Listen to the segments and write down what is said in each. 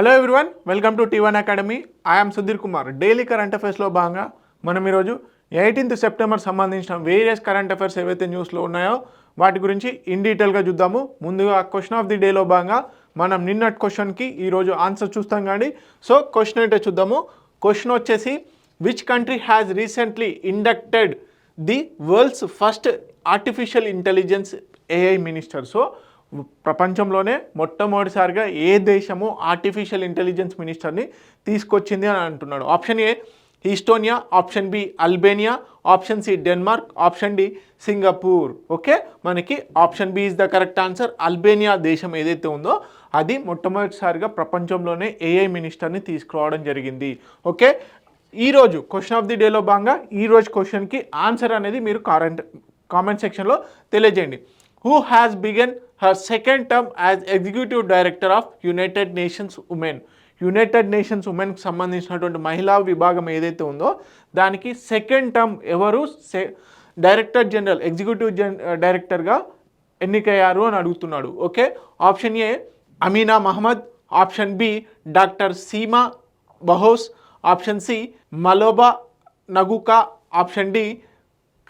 Hello everyone, welcome to T1 academy. I'm Sudheer Kumar. Daily current అఫైర్స్లో భాగంగా మనం ఈరోజు 18th సెప్టెంబర్ సంబంధించిన వేరియస్ కరెంట్ అఫైర్స్ ఏవైతే న్యూస్లో ఉన్నాయో వాటి గురించి ఇన్ డీటెయిల్గా చూద్దాము. ముందుగా క్వశ్చన్ ఆఫ్ ది డేలో భాగంగా మనం నిన్నటి క్వశ్చన్కి ఈరోజు ఆన్సర్ చూస్తాం. కానీ సో క్వశ్చన్ ఏంటో చూద్దాము. క్వశ్చన్ వచ్చేసి which country has recently inducted the world's first artificial intelligence AI minister. So ప్రపంచంలోనే మొట్టమొదటిసారిగా ఏ దేశము ఆర్టిఫిషియల్ ఇంటెలిజెన్స్ మినిస్టర్ని తీసుకొచ్చింది అని అంటున్నాడు. Option A Estonia, option B Albania, option C Denmark, option D Singapore. Okay, మనకి option B is the correct answer. Albania దేశం ఏదైతే ఉందో అది మొట్టమొదటిసారిగా ప్రపంచంలోనే AI మినిస్టర్ని తీసుకురావడం జరిగింది. ఓకే, ఈరోజు క్వశ్చన్ ఆఫ్ ది డేలో భాగంగా ఈరోజు క్వశ్చన్కి ఆన్సర్ అనేది మీరు కామెంట్ సెక్షన్లో తెలియజేయండి. Who has begun her second term as Executive Director of United Nations Women? United Nations ఉమెన్కి సంబంధించినటువంటి మహిళా విభాగం ఏదైతే ఉందో దానికి సెకండ్ టర్మ్ ఎవరు డైరెక్టర్ జనరల్ ఎగ్జిక్యూటివ్ డైరెక్టర్గా ఎన్నికయ్యారు అని అడుగుతున్నాడు. Okay, option A Amina Mohammed, option B doctor Sima Bahous, option C Mlambo Ngcuka, option D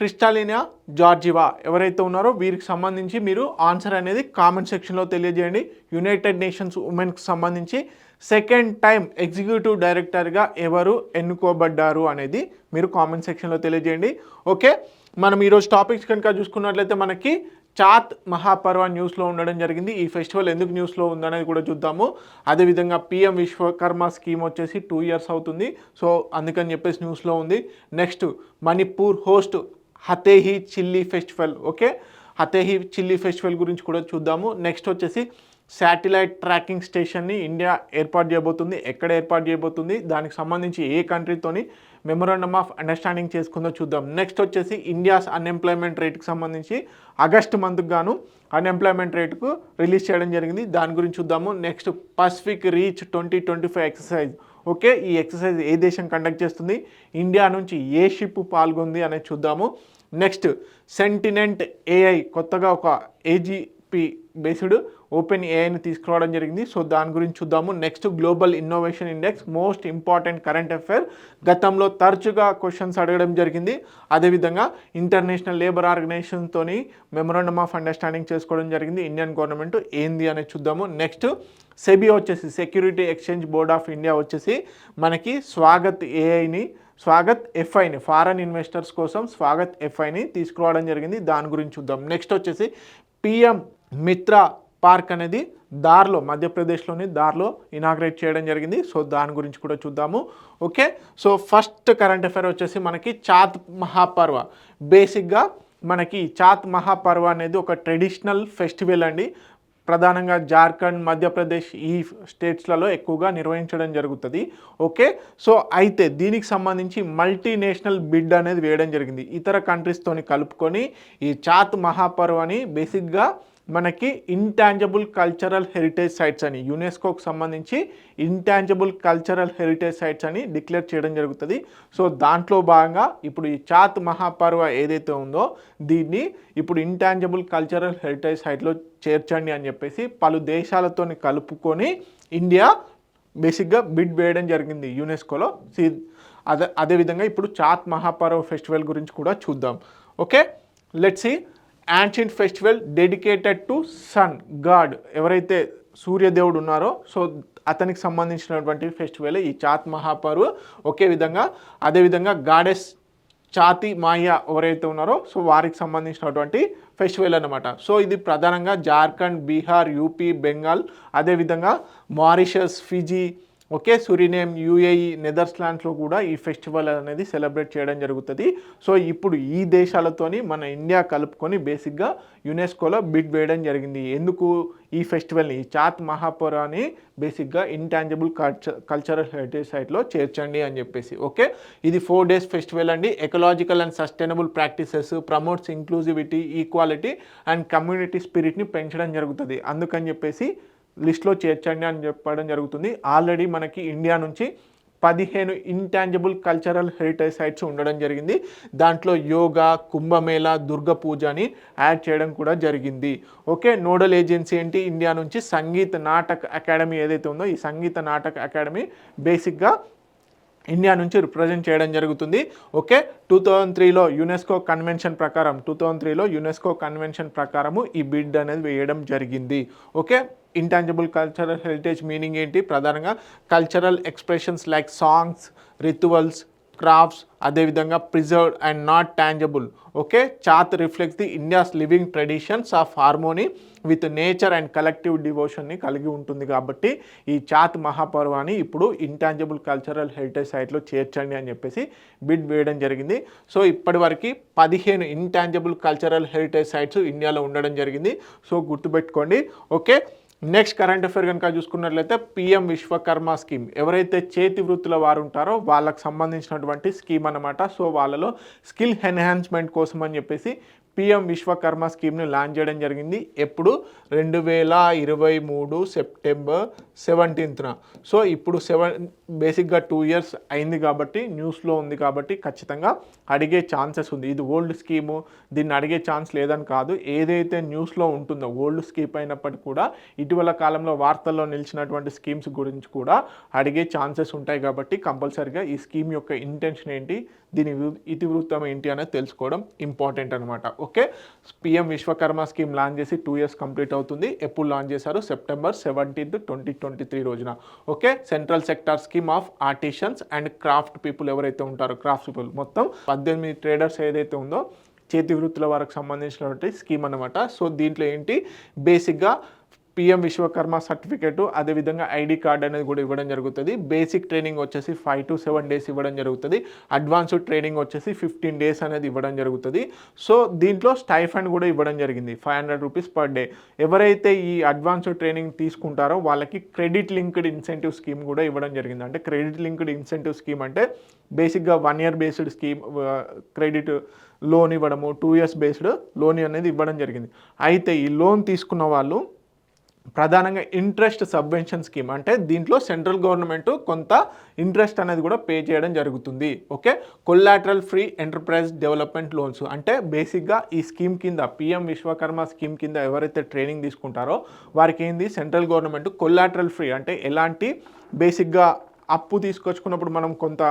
Kristalina Georgieva. ఎవరైతే ఉన్నారో వీరికి సంబంధించి మీరు ఆన్సర్ అనేది కామెంట్ సెక్షన్లో తెలియజేయండి. యునైటెడ్ నేషన్స్ ఉమెన్కి సంబంధించి సెకండ్ టైం ఎగ్జిక్యూటివ్ డైరెక్టర్గా ఎవరు ఎన్నుకోబడ్డారు అనేది మీరు కామెంట్ సెక్షన్లో తెలియజేయండి. ఓకే, మనం ఈరోజు టాపిక్స్ కనుక చూసుకున్నట్లయితే మనకి చాత్ మహాపర్వ న్యూస్లో ఉండడం జరిగింది. ఈ ఫెస్టివల్ ఎందుకు న్యూస్లో ఉందనేది కూడా చూద్దాము. అదేవిధంగా PM విశ్వకర్మ స్కీమ్ వచ్చేసి 2 years అవుతుంది. సో అందుకని చెప్పేసి న్యూస్లో ఉంది. Next Manipur host Hathei chilli festival. Okay, Hathei chilli festival గురించి కూడా చూద్దాము. నెక్స్ట్ వచ్చేసి శాటిలైట్ ట్రాకింగ్ స్టేషన్ని ఇండియా ఏర్పాటు చేయబోతుంది. ఎక్కడ ఏర్పాటు చేయబోతుంది, దానికి సంబంధించి ఏ కంట్రీతోని మెమొరాండమ్ ఆఫ్ అండర్స్టాండింగ్ చేసుకుందో చూద్దాం. నెక్స్ట్ వచ్చేసి ఇండియాస్ అన్ఎంప్లాయ్మెంట్ రేట్కి సంబంధించి ఆగస్ట్ మంత్కి గాను అన్ఎంప్లాయ్మెంట్ రేటుకు రిలీజ్ చేయడం జరిగింది. దాని గురించి చూద్దాము. Next Pacific reach 2025 exercise. Okay, ఈ ఎక్సర్సైజ్ ఏ దేశం కండక్ట్ చేస్తుంది, ఇండియా నుంచి ఏ షిప్ పాల్గొంది అనేది చూద్దాము. నెక్స్ట్ సెంటినెంట్ AI కొత్తగా ఒక AGP బేస్డ్ ఓపెన్ AIని తీసుకురావడం జరిగింది. సో దాని గురించి చూద్దాము. Next global innovation index, most important current affair. గతంలో తరచుగా క్వశ్చన్స్ అడగడం జరిగింది. అదేవిధంగా ఇంటర్నేషనల్ లేబర్ ఆర్గనైజేషన్తో మెమొరాండమ్ ఆఫ్ అండర్స్టాండింగ్ చేసుకోవడం జరిగింది. ఇండియన్ గవర్నమెంట్ ఏంది అనేది చూద్దాము. నెక్స్ట్ సెబీ వచ్చేసి security exchange board of India వచ్చేసి మనకి స్వాగత్ FIని ఫారెన్ ఇన్వెస్టర్స్ కోసం స్వాగత్ FIని తీసుకురావడం జరిగింది. దాని గురించి చూద్దాం. నెక్స్ట్ వచ్చేసి PM మిత్ర పార్క్ అనేది దార్లో, మధ్యప్రదేశ్లోని దార్లో ఇనాగ్రేట్ చేయడం జరిగింది. సో దాని గురించి కూడా చూద్దాము. Okay, so first current affair వచ్చేసి మనకి చాత్ మహాపర్వ. బేసిక్గా మనకి చాత్ మహాపర్వ అనేది ఒక ట్రెడిషనల్ ఫెస్టివల్ అండి. ప్రధానంగా జార్ఖండ్, మధ్యప్రదేశ్ ఈ స్టేట్స్లలో ఎక్కువగా నిర్వహించడం జరుగుతుంది. ఓకే, సో అయితే దీనికి సంబంధించి మల్టీనేషనల్ బిడ్ అనేది వేయడం జరిగింది. ఇతర కంట్రీస్తోని కలుపుకొని ఈ చాత్ మహాపర్వని బేసిక్గా మనకి ఇంటాంజబుల్ కల్చరల్ హెరిటేజ్ సైట్స్ అని యునెస్కోకి సంబంధించి ఇంటాంజబుల్ కల్చరల్ హెరిటేజ్ సైట్స్ అని డిక్లేర్ చేయడం జరుగుతుంది. సో దాంట్లో భాగంగా ఇప్పుడు ఈ చాత్ మహాపర్వ ఏదైతే ఉందో దీన్ని ఇప్పుడు ఇంటాంజబుల్ కల్చరల్ హెరిటేజ్ సైట్లో చేర్చండి అని చెప్పేసి పలు దేశాలతో కలుపుకొని ఇండియా బేసిక్గా బిడ్ వేయడం జరిగింది యునెస్కోలో. అదేవిధంగా ఇప్పుడు చాత్ మహాపర్వ ఫెస్టివల్ గురించి కూడా చూద్దాం. Okay, let's see. Ancient festival dedicated to sun god. ఎవరైతే సూర్యదేవుడు ఉన్నారో సో అతనికి సంబంధించినటువంటి ఫెస్టివల్ ఈ చాత్ మహాపర్వ్. అదేవిధంగా గాడెస్ చాతి మాయా ఎవరైతే ఉన్నారో సో వారికి సంబంధించినటువంటి ఫెస్టివల్ అన్నమాట. సో ఇది ప్రధానంగా జార్ఖండ్, బీహార్, UP, బెంగాల్, అదేవిధంగా మారిషస్, ఫిజీ, ఓకే, సురినేమ్, UAE, నెదర్లాండ్స్లో కూడా ఈ ఫెస్టివల్ అనేది సెలబ్రేట్ చేయడం జరుగుతుంది. సో ఇప్పుడు ఈ దేశాలతోని మన ఇండియా కలుపుకొని బేసిక్గా యునెస్కోలో బిడ్ వేయడం జరిగింది. ఎందుకు ఈ ఫెస్టివల్ని, ఈ చాత్ మహాపర్వని బేసిక్గా ఇంటాంజిబుల్ కల్చరల్ హెరిటేజ్ సైట్లో చేర్చండి అని చెప్పేసి. ఓకే, ఇది 4 days ఫెస్టివల్ అండి. Ecological and sustainable practices, promotes inclusivity, equality and community స్పిరిట్ని పెంచడం జరుగుతుంది. అందుకని చెప్పేసి లిస్ట్లో చేర్చండి అని చెప్పడం జరుగుతుంది. ఆల్రెడీ మనకి ఇండియా నుంచి 15 ఇంటాంజిబుల్ కల్చరల్ హెరిటేజ్ సైట్స్ ఉండడం జరిగింది. దాంట్లో యోగా, కుంభమేళా, దుర్గ పూజ అని యాడ్ చేయడం కూడా జరిగింది. ఓకే, నోడల్ ఏజెన్సీ ఏంటి? ఇండియా నుంచి సంగీత నాటక అకాడమీ ఏదైతే ఉందో ఈ సంగీత నాటక అకాడమీ బేసిక్గా ఇండియా నుంచి రిప్రజెంట్ చేయడం జరుగుతుంది. ఓకే, 2003లో యునెస్కో కన్వెన్షన్ ప్రకారము ఈ బిడ్ అనేది వేయడం జరిగింది. Okay, intangible cultural heritage meaning ఏంటి? ప్రధానంగా cultural expressions like songs, rituals, crafts, అదేవిధంగా preserved and not tangible. Okay, Chhath reflects the India's living traditions of harmony with nature and collective డివోషన్ని కలిగి ఉంటుంది. కాబట్టి ఈ చాత్ మహాపర్వాన్ని ఇప్పుడు ఇంటాంజిబుల్ కల్చరల్ హెరిటేజ్ సైట్లో చేర్చండి అని చెప్పేసి బిడ్ వేయడం జరిగింది. సో ఇప్పటివరకు 15 ఇంటాంజిబుల్ కల్చరల్ హెరిటేజ్ సైట్స్ ఇండియాలో ఉండడం జరిగింది. సో గుర్తుపెట్టుకోండి. ఓకే, నెక్స్ట్ కరెంట్ అఫేర్ కనుక చూసుకున్నట్లయితే పిఎం విశ్వకర్మ స్కీమ్, ఎవరైతే చేతి వృత్తుల వారు ఉంటారో వాళ్ళకు సంబంధించినటువంటి స్కీమ్ అన్నమాట. సో వాళ్ళలో స్కిల్ ఎన్హాన్స్మెంట్ కోసం అని చెప్పేసి పిఎం విశ్వకర్మ స్కీమ్ని లాంచ్ చేయడం జరిగింది. ఎప్పుడు? 2023 సెప్టెంబర్ 17న. సో ఇప్పుడు బేసిక్గా 2 years అయింది కాబట్టి న్యూస్లో ఉంది కాబట్టి ఖచ్చితంగా అడిగే ఛాన్సెస్ ఉంది. ఇది ఓల్డ్ స్కీము, దీన్ని అడిగే ఛాన్స్ లేదని కాదు. ఏదైతే న్యూస్లో ఉంటుందో ఓల్డ్ స్కీమ్ అయినప్పటికీ కూడా ఇటీవల కాలంలో వార్తల్లో నిలిచినటువంటి స్కీమ్స్ గురించి కూడా అడిగే ఛాన్సెస్ ఉంటాయి. కాబట్టి కంపల్సరీగా ఈ స్కీమ్ యొక్క ఇంటెన్షన్ ఏంటి, దీని ఇతివృత్తం ఏంటి అనేది తెలుసుకోవడం ఇంపార్టెంట్ అనమాట. Okay, PM Vishwakarma scheme launch చేసి 2 years కంప్లీట్ అవుతుంది. ఎప్పుడు లాంచ్ చేశారు? సెప్టెంబర్ 17, 2023 రోజున. Okay, central sector scheme of artisans and craft people ఎవరైతే ఉంటారో క్రాఫ్ట్ పీపుల్ మొత్తం 18 ట్రేడర్స్ ఏదైతే ఉందో చేతి వృత్తుల వారికి సంబంధించినటువంటి స్కీమ్ అనమాట. సో దీంట్లో ఏంటి? బేసిక్గా పిఎం విశ్వకర్మ సర్టిఫికేటు, అదేవిధంగా ఐడి కార్డ్ అనేది కూడా ఇవ్వడం జరుగుతుంది. బేసిక్ ట్రైనింగ్ వచ్చేసి 5 to 7 days ఇవ్వడం జరుగుతుంది. అడ్వాన్స్డ్ ట్రైనింగ్ వచ్చేసి 15 days అనేది ఇవ్వడం జరుగుతుంది. సో దీంట్లో స్టైఫండ్ కూడా ఇవ్వడం జరిగింది, 500 rupees per day. ఎవరైతే ఈ అడ్వాన్స్డ్ ట్రైనింగ్ తీసుకుంటారో వాళ్ళకి క్రెడిట్ లింక్డ్ ఇన్సెంటివ్ స్కీమ్ కూడా ఇవ్వడం జరిగింది. అంటే క్రెడిట్ లింక్డ్ ఇన్సెంటివ్ స్కీమ్ అంటే బేసిక్గా 1 year based scheme, credit loan ఇవ్వడము, 2 years బేస్డ్ లోన్ అనేది ఇవ్వడం జరిగింది. అయితే ఈ లోన్ తీసుకున్న వాళ్ళు ప్రధానంగా ఇంట్రెస్ట్ సబ్వెన్షన్ స్కీమ్, అంటే దీంట్లో సెంట్రల్ గవర్నమెంట్ కొంత ఇంట్రెస్ట్ అనేది కూడా పే చేయడం జరుగుతుంది. Okay, collateral free enterprise development loans, అంటే బేసిక్గా ఈ స్కీమ్ కింద పిఎం విశ్వకర్మ స్కీమ్ కింద ఎవరైతే ట్రైనింగ్ తీసుకుంటారో వారికి ఏంది సెంట్రల్ గవర్నమెంట్ కొల్లాటరల్ ఫ్రీ, అంటే ఎలాంటి బేసిక్గా అప్పు తీసుకొచ్చుకున్నప్పుడు మనం కొంత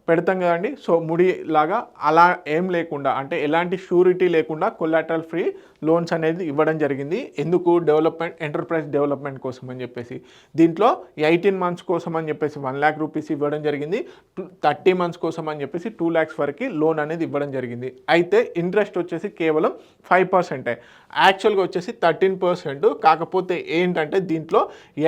పెడతాం కదండి, సో ముడి లాగా అలా ఏం లేకుండా, అంటే ఎలాంటి షూరిటీ లేకుండా కొల్లాటరల్ ఫ్రీ లోన్స్ అనేది ఇవ్వడం జరిగింది. ఎందుకు? ఎంటర్ప్రైజ్ డెవలప్మెంట్ కోసం అని చెప్పేసి. దీంట్లో 18 months కోసం అని చెప్పేసి 1 lakh rupees ఇవ్వడం జరిగింది. 30 months కోసం అని చెప్పేసి 2 lakhs వరకు లోన్ అనేది ఇవ్వడం జరిగింది. అయితే ఇంట్రెస్ట్ వచ్చేసి కేవలం 5%. యాక్చువల్గా వచ్చేసి 13%. కాకపోతే ఏంటంటే దీంట్లో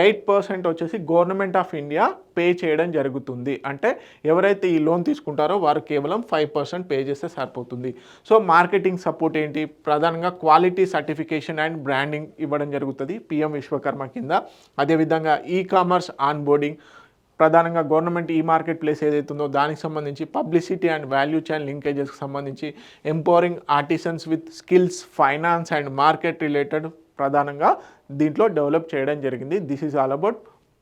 8% వచ్చేసి గవర్నమెంట్ ఆఫ్ ఇండియా పే చేయడం జరుగుతుంది. అంటే ఎవరైతే ఈ లోన్ తీసుకుంటారో వారు కేవలం 5% పే చేస్తే సరిపోతుంది. సో మార్కెటింగ్ సపోర్ట్ ఏంటి? ప్రధానంగా క్వాలిటీ సర్టిఫికేషన్ అండ్ బ్రాండింగ్ ఇవ్వడం జరుగుతుంది పిఎం విశ్వకర్మ కింద. అదేవిధంగా కామర్స్ ఆన్బోర్డింగ్, ప్రధానంగా గవర్నమెంట్ మార్కెట్ ప్లేస్ ఏదైతే ఉందో దానికి సంబంధించి పబ్లిసిటీ అండ్ వాల్యూ చైన్ లింకేజెస్కి సంబంధించి empowering artisans with skills, finance and market related ప్రధానంగా దీంట్లో డెవలప్ చేయడం జరిగింది. This is all about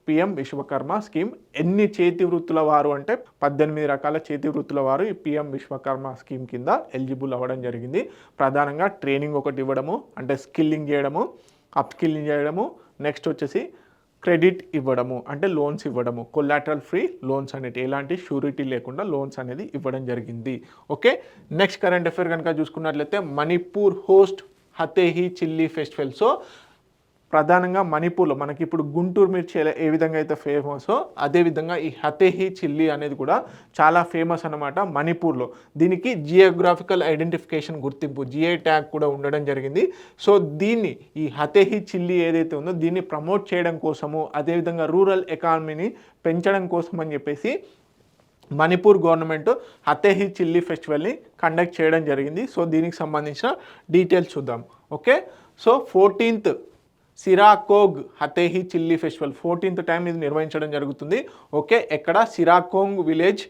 PM Vishwakarma scheme. ఎన్ని చేతి వృత్తుల వారు అంటే 18 రకాల చేతి వృత్తుల వారు ఈ పిఎం విశ్వకర్మ స్కీమ్ కింద ఎలిజిబుల్ అవ్వడం జరిగింది. ప్రధానంగా ట్రైనింగ్ ఒకటి ఇవ్వడము, అంటే స్కిల్లింగ్ చేయడము, అప్ స్కిల్లింగ్ చేయడము, నెక్స్ట్ వచ్చేసి క్రెడిట్ ఇవ్వడము, అంటే లోన్స్ ఇవ్వడము, కొల్లాటరల్ ఫ్రీ లోన్స్ అనేది ఎలాంటి షూరిటీ లేకుండా లోన్స్ అనేది ఇవ్వడం జరిగింది. ఓకే, నెక్స్ట్ కరెంట్ అఫేర్ కనుక చూసుకున్నట్లయితే Manipur host Hathei chilli festival. So ప్రధానంగా మణిపూర్లో మనకి ఇప్పుడు గుంటూరు మిర్చి ఏ విధంగా అయితే ఫేమసో అదేవిధంగా ఈ హతేహి చిల్లీ అనేది కూడా చాలా ఫేమస్ అనమాట మణిపూర్లో. దీనికి జియోగ్రాఫికల్ ఐడెంటిఫికేషన్ గుర్తింపు జిఐ ట్యాగ్ కూడా ఉండడం జరిగింది. సో దీన్ని ఈ హతేహి చిల్లీ ఏదైతే ఉందో దీన్ని ప్రమోట్ చేయడం కోసము, అదేవిధంగా రూరల్ ఎకానమీని పెంచడం కోసం అని చెప్పేసి మణిపూర్ గవర్నమెంట్ హతేహి చిల్లీ ఫెస్టివల్ని కండక్ట్ చేయడం జరిగింది. సో దీనికి సంబంధించిన డీటెయిల్స్ చూద్దాం. Okay, so 14th Sirarakhong Hathei chilli festival 14th time ఇది నిర్వహించడం జరుగుతుంది. ఓకే, ఎక్కడ? సిరాకోంగ్ విలేజ్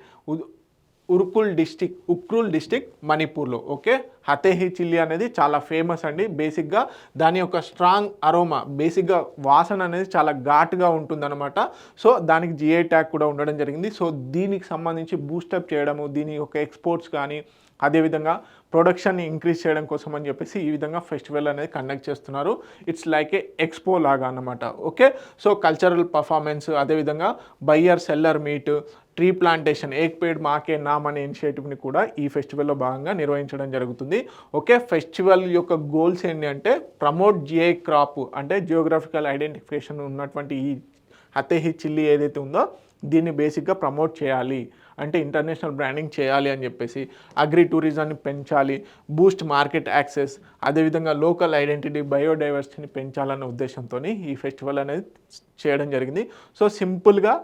ఉక్రుల్ డిస్టిక్ మణిపూర్లో. ఓకే, హతేహి చిల్లీ అనేది చాలా ఫేమస్ అండి. బేసిక్గా దాని యొక్క స్ట్రాంగ్ అరోమా, బేసిక్గా వాసన అనేది చాలా ఘాటుగా ఉంటుందన్నమాట. సో దానికి జిఐ ట్యాగ్ కూడా ఉండడం జరిగింది. సో దీనికి సంబంధించి బూస్టప్ చేయడము, దీని యొక్క ఎక్స్పోర్ట్స్ కానీ అదేవిధంగా ప్రొడక్షన్ని ఇంక్రీజ్ చేయడం కోసం అని చెప్పేసి ఈ విధంగా ఫెస్టివల్ అనేది కండక్ట్ చేస్తున్నారు. ఇట్స్ లైక్ ఏ ఎక్స్పో లాగా అన్నమాట. ఓకే, సో కల్చరల్ పర్ఫార్మెన్స్, అదేవిధంగా buyer seller meet, tree plantation, Ek Ped Maa Ke అనే ఇనిషియేటివ్ని కూడా ఈ ఫెస్టివల్లో భాగంగా నిర్వహించడం జరుగుతుంది. ఓకే, ఫెస్టివల్ యొక్క గోల్స్ ఏంటి అంటే ప్రమోట్ జిఐ క్రాప్, అంటే జియోగ్రఫికల్ ఐడెంటిఫికేషన్ ఉన్నటువంటి ఈ హతేహి చిల్లీ ఏదైతే ఉందో దీన్ని బేసిక్గా ప్రమోట్ చేయాలి, అంటే ఇంటర్నేషనల్ బ్రాండింగ్ చేయాలి అని చెప్పేసి, అగ్రి టూరిజాన్ని పెంచాలి, బూస్ట్ మార్కెట్ యాక్సెస్, అదేవిధంగా లోకల్ ఐడెంటిటీ, బయోడైవర్సిటీని పెంచాలన్న ఉద్దేశంతో ఈ ఫెస్టివల్ అనేది చేయడం జరిగింది. సో సింపుల్గా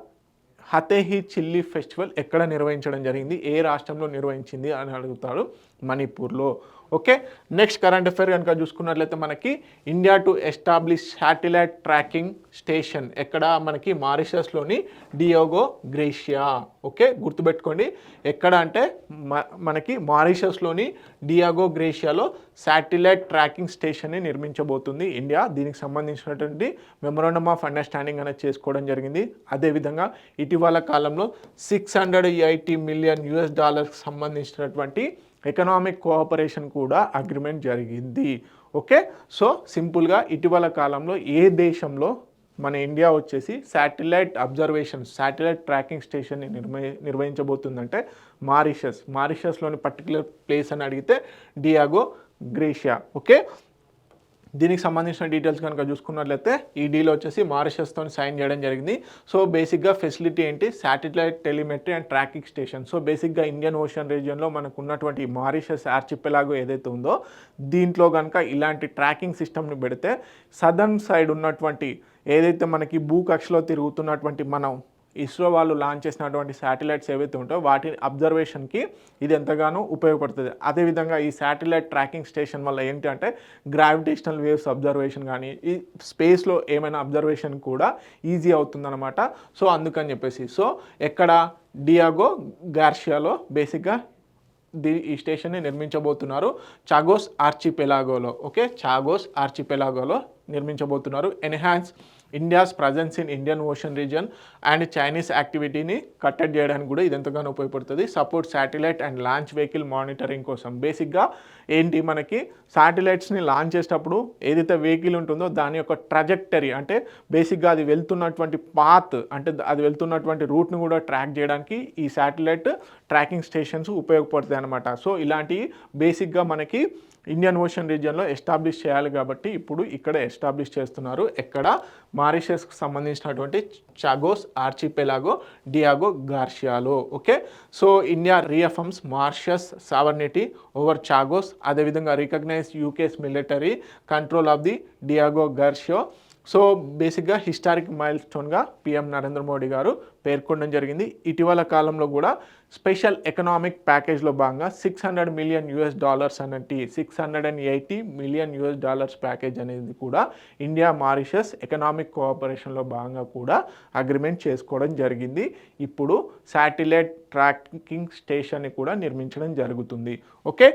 హతేహి చిల్లీ ఫెస్టివల్ ఎక్కడ నిర్వహించడం జరిగింది, ఏ రాష్ట్రంలో నిర్వహించింది అని అడుగుతారు, మణిపూర్లో. ఓకే, నెక్స్ట్ కరెంట్ అఫైర్ కనుక చూసుకున్నట్లయితే మనకి India to establish satellite tracking station ఎక్కడ, మనకి మారిషస్లోని డియోగో గ్రేషియా. ఓకే, గుర్తుపెట్టుకోండి, ఎక్కడ అంటే మనకి మారిషస్లోని డియాగో గ్రేషియాలో శాటిలైట్ ట్రాకింగ్ స్టేషన్ని నిర్మించబోతుంది ఇండియా. దీనికి సంబంధించినటువంటి మెమొరాండమ్ ఆఫ్ అండర్స్టాండింగ్ అనేది చేసుకోవడం జరిగింది. అదేవిధంగా ఇటీవల కాలంలో $680 మిలియన్ సంబంధించినటువంటి ఎకనామిక్ కోఆపరేషన్ కూడా అగ్రిమెంట్ జరిగింది. ఓకే, సో సింపుల్గా ఇటీవల కాలంలో ఏ దేశంలో మన ఇండియా వచ్చేసి శాటిలైట్ ట్రాకింగ్ స్టేషన్ని నిర్వహించబోతుందంటే మారిషస్లోని పర్టికులర్ ప్లేస్ అని అడిగితే డియాగో గ్రేషియా. ఓకే, దీనికి సంబంధించిన డీటెయిల్స్ కనుక చూసుకున్నట్లయితే ఈ డీల్ వచ్చేసి మారిషస్తో సైన్ చేయడం జరిగింది. సో బేసిక్గా ఫెసిలిటీ ఏంటి, satellite telemetry and tracking station. So బేసిక్గా ఇండియన్ ఓషన్ రీజియన్లో మనకు ఉన్నటువంటి మారిషస్ ఆర్చిపెలాగో ఏదైతే ఉందో దీంట్లో కనుక ఇలాంటి ట్రాకింగ్ సిస్టమ్ని పెడితే సదర్న్ సైడ్ ఉన్నటువంటి ఏదైతే మనకి భూకక్షలో తిరుగుతున్నటువంటి మనం ఇస్రో వాళ్ళు లాంచ్ చేసినటువంటి శాటిలైట్స్ ఏవైతే ఉంటాయో వాటి అబ్జర్వేషన్కి ఇది ఎంతగానో ఉపయోగపడుతుంది. అదేవిధంగా ఈ శాటిలైట్ ట్రాకింగ్ స్టేషన్ వల్ల ఏంటి అంటే గ్రావిటేషనల్ వేవ్స్ అబ్జర్వేషన్ కానీ ఈ స్పేస్లో ఏమైనా అబ్జర్వేషన్ కూడా ఈజీ అవుతుందన్నమాట. సో అందుకని చెప్పేసి సో ఎక్కడ డియాగో గార్షియాలో బేసిక్గా ఈ స్టేషన్ని నిర్మించబోతున్నారు, చాగోస్ ఆర్చిపెలాగోలో. ఓకే, చాగోస్ ఆర్చిపెలాగోలో నిర్మించబోతున్నారు. Enhance India's presence in Indian Ocean region and Chinese యాక్టివిటీని కట్టడి చేయడానికి కూడా ఇది ఎంతగానో ఉపయోగపడుతుంది. Support satellite and launch vehicle monitoring కోసం. బేసిక్గా ఏంటి, మనకి శాటిలైట్స్ని లాంచ్ చేసేటప్పుడు ఏదైతే వెహికల్ ఉంటుందో దాని యొక్క ట్రజెక్టరీ అంటే బేసిక్గా అది వెళ్తున్నటువంటి పాత్ అంటే అది వెళ్తున్నటువంటి రూట్ను కూడా ట్రాక్ చేయడానికి ఈ శాటిలైట్ ట్రాకింగ్ స్టేషన్స్ ఉపయోగపడతాయి అన్నమాట. సో ఇలాంటి బేసిక్గా మనకి ఇండియన్ ఓషన్ రీజియన్లో ఎస్టాబ్లిష్ చేయాలి కాబట్టి ఇప్పుడు ఇక్కడ ఎస్టాబ్లిష్ చేస్తున్నారు. ఎక్కడ, మారిషస్కి సంబంధించినటువంటి చాగోస్ ఆర్చిపెలాగో డియాగో గార్షియాలో. Okay, so India reaffirms Mauritius sovereignty over Chagos, అదేవిధంగా recognize UK's military control of the Diego Garcia. So బేసిక్గా హిస్టారిక్ మైల్ స్టోన్గా పిఎం నరేంద్ర మోడీ గారు పేర్కొనడం జరిగింది. ఇటీవల కాలంలో కూడా స్పెషల్ ఎకనామిక్ ప్యాకేజ్లో భాగంగా $600 మిలియన్ అన్నట్టు $680 మిలియన్ ప్యాకేజ్ అనేది కూడా ఇండియా మారిషస్ ఎకనామిక్ కోఆపరేషన్లో భాగంగా కూడా అగ్రిమెంట్ చేసుకోవడం జరిగింది. ఇప్పుడు శాటిలైట్ ట్రాకింగ్ స్టేషన్ని కూడా నిర్మించడం జరుగుతుంది. ఓకే,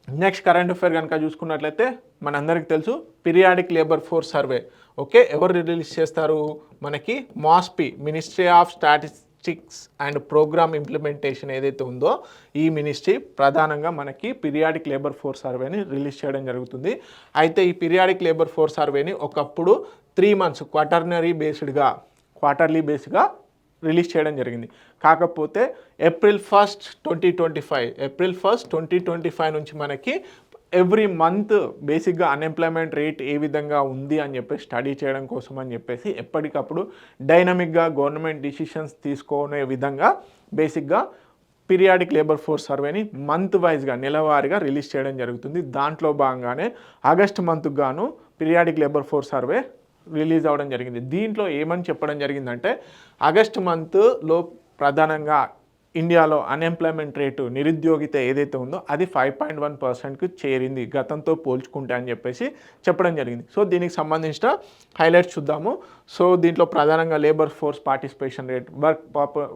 నెక్స్ట్ కరెంట్ అఫైర్ కనుక చూసుకున్నట్లయితే మనందరికీ తెలుసు periodic labour force survey. Okay, ఎవరు రిలీజ్ చేస్తారు, మనకి MoSPI, ministry of statistics and programme implementation ఏదైతే ఉందో ఈ మినిస్ట్రీ ప్రధానంగా మనకి పీరియాడిక్ లేబర్ ఫోర్స్ సర్వేని రిలీజ్ చేయడం జరుగుతుంది. అయితే ఈ పీరియాడిక్ లేబర్ ఫోర్స్ సర్వేని ఒకప్పుడు 3 months క్వార్టర్లీ బేస్డ్గా రిలీజ్ చేయడం జరిగింది. కాకపోతే ఏప్రిల్ 1, 2025 నుంచి మనకి ఎవ్రీ మంత్ బేసిక్గా అన్ఎంప్లాయ్మెంట్ రేట్ ఏ విధంగా ఉంది అని చెప్పేసి స్టడీ చేయడం కోసం అని చెప్పేసి ఎప్పటికప్పుడు డైనమిక్గా గవర్నమెంట్ డిసిషన్స్ తీసుకునే విధంగా బేసిక్గా పీరియాడిక్ లేబర్ ఫోర్స్ సర్వేని మంత్ వైజ్గా నెలవారీగా రిలీజ్ చేయడం జరుగుతుంది. దాంట్లో భాగంగానే ఆగస్ట్ మంత్కు గాను periodic labour force survey release అవ్వడం జరిగింది. దీంట్లో ఏమని చెప్పడం జరిగిందంటే ఆగస్ట్ మంత్లో ప్రధానంగా ఇండియాలో అన్ఎంప్లాయ్మెంట్ రేటు నిరుద్యోగిత ఏదైతే ఉందో అది 5.1%కు చేరింది గతంతో పోల్చుకుంటే అని చెప్పేసి చెప్పడం జరిగింది. సో దీనికి సంబంధించిన హైలైట్స్ చూద్దాము. సో దీంట్లో ప్రధానంగా labour force participation rate,